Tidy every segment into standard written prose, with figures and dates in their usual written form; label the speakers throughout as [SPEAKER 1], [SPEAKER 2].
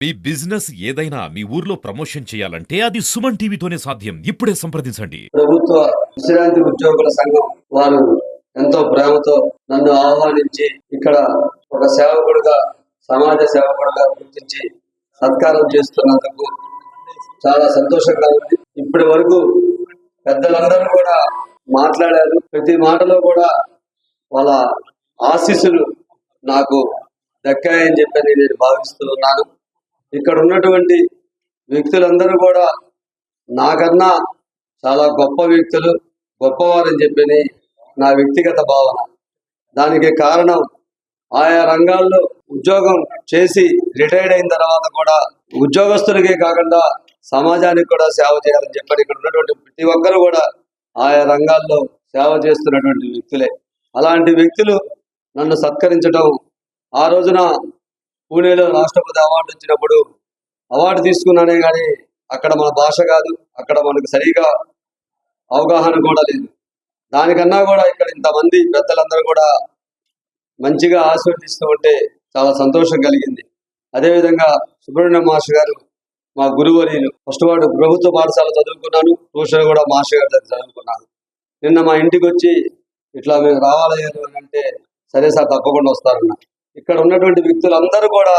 [SPEAKER 1] మీ business ఏదైనా మీ ఊర్లో promotion చేయాలంటే అది సుమన్ టీవీతోనే సాధ్యం. ఇప్పుడే సంప్రదించండి.
[SPEAKER 2] ప్రభుత్వ విశ్రాంతి ఉద్యోగుల సంఘం వారు ఎంతో ప్రేమతో నన్ను ఆహ్వానించి ఇక్కడ ఒక సేవకుడుగా, సమాజ సేవకుడుగా గుర్తించి సత్కారం చేస్తున్నందుకు చాలా సంతోషంగా ఉంది. ఇప్పటి వరకు పెద్దలందరూ కూడా మాట్లాడారు. ప్రతి మాటలో కూడా వాళ్ళ ఆశీస్సులు నాకు దక్కాయని చెప్పని నేను భావిస్తూ ఉన్నాను. ఇక్కడ ఉన్నటువంటి వ్యక్తులందరూ కూడా నాకన్నా చాలా గొప్ప వ్యక్తులు, గొప్పవారని చెప్పని నా వ్యక్తిగత భావన. దానికి కారణం ఆయా రంగాల్లో ఉద్యోగం చేసి రిటైర్డ్ అయిన తర్వాత కూడా ఉద్యోగస్తులకే కాకుండా సమాజానికి కూడా సేవ చేయాలని చెప్పని ఇక్కడ ఉన్నటువంటి ప్రతి ఒక్కరు కూడా ఆయా రంగాల్లో సేవ చేస్తున్నటువంటి వ్యక్తులే. అలాంటి వ్యక్తులు నన్ను సత్కరించడం, ఆ రోజున పూణేలో రాష్ట్రపతి అవార్డు వచ్చినప్పుడు అవార్డు తీసుకున్నానే కానీ అక్కడ మన భాష కాదు, అక్కడ మనకు సరిగా అవగాహన కూడా లేదు. దానికన్నా కూడా ఇక్కడ ఇంతమంది పెద్దలందరూ కూడా మంచిగా ఆశీర్వదిస్తూ ఉంటే చాలా సంతోషం కలిగింది. అదేవిధంగా సుబ్రహ్మణ్యం మాస్టర్ గారు మా గురువర్యులు. ఫస్ట్ వాడు ప్రభుత్వ పాఠశాల చదువుకున్నాను, ట్యూషన్ కూడా మాస్టర్ గారి దగ్గర చదువుకున్నాను. నిన్న మా ఇంటికి వచ్చి ఇట్లా మేము రావాలి అని అంటే సరే సార్ తప్పకుండా వస్తారన్న. ఇక్కడ ఉన్నటువంటి వ్యక్తులందరూ కూడా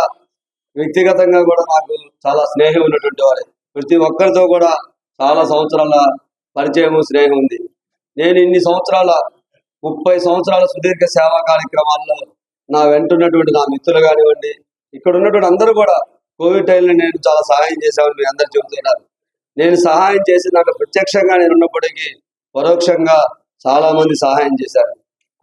[SPEAKER 2] వ్యక్తిగతంగా కూడా నాకు చాలా స్నేహం ఉన్నటువంటి వారే. ప్రతి ఒక్కరితో కూడా చాలా సంవత్సరాల పరిచయం, స్నేహం ఉంది. నేను ఇన్ని సంవత్సరాల 30 సంవత్సరాల సుదీర్ఘ సేవా కార్యక్రమాల్లో నా వెంటున్నటువంటి నా మిత్రులు కానివ్వండి, ఇక్కడ ఉన్నటువంటి అందరూ కూడా కోవిడ్ టైంలో నేను చాలా సహాయం చేశామని మీరు అందరు చెబుతున్నారు. నేను సహాయం చేసి నాకు ప్రత్యక్షంగా నేను ఉన్నప్పటికీ పరోక్షంగా చాలా మంది సహాయం చేశారు.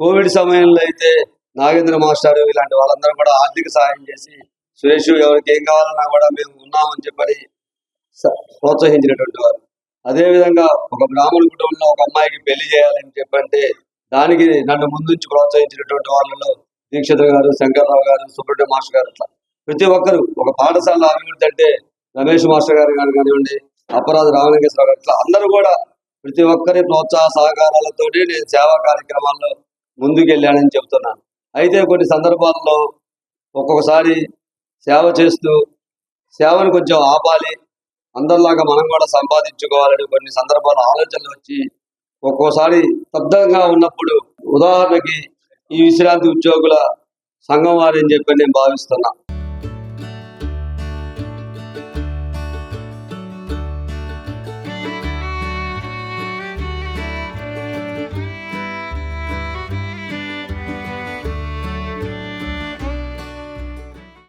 [SPEAKER 2] కోవిడ్ సమయంలో అయితే నాగేంద్ర మాస్టర్ ఇలాంటి వాళ్ళందరూ కూడా ఆర్థిక సహాయం చేసి, సురేష్ ఎవరికి ఏం కావాలన్నా కూడా మేము ఉన్నామని చెప్పని ప్రోత్సహించినటువంటి వారు. అదేవిధంగా ఒక బ్రాహ్మణ కుటుంబంలో ఒక అమ్మాయికి పెళ్లి చేయాలని చెప్పంటే దానికి నన్ను ముందుంచి ప్రోత్సహించినటువంటి వాళ్ళలో దీక్షిత్ గారు, శంకర్రావు గారు, సుబ్రహ్మణ్య మాస్టర్ గారు, ఇట్లా ప్రతి ఒక్కరు. ఒక పాఠశాల అభివృద్ధి అంటే రమేష్ మాస్టర్ గారు కానివ్వండి, అపరాధ రామలింగేశ్వర గారు, ఇట్లా అందరూ కూడా ప్రతి ఒక్కరి ప్రోత్సాహ సహకారాలతోనే నేను సేవా కార్యక్రమాల్లో ముందుకెళ్ళానని చెప్తున్నాను. అయితే కొన్ని సందర్భాల్లో ఒక్కొక్కసారి సేవ చేస్తూ సేవను కొంచెం ఆపాలి, అందరిలాగా మనం కూడా సంపాదించుకోవాలని కొన్ని సందర్భాలు ఆలోచనలు వచ్చి ఒక్కోసారి స్తబ్దంగా ఉన్నప్పుడు, ఉదాహరణకి ఈ విశ్రాంతి ఉద్యోగుల సంఘం వారని చెప్పి నేను భావిస్తున్నా.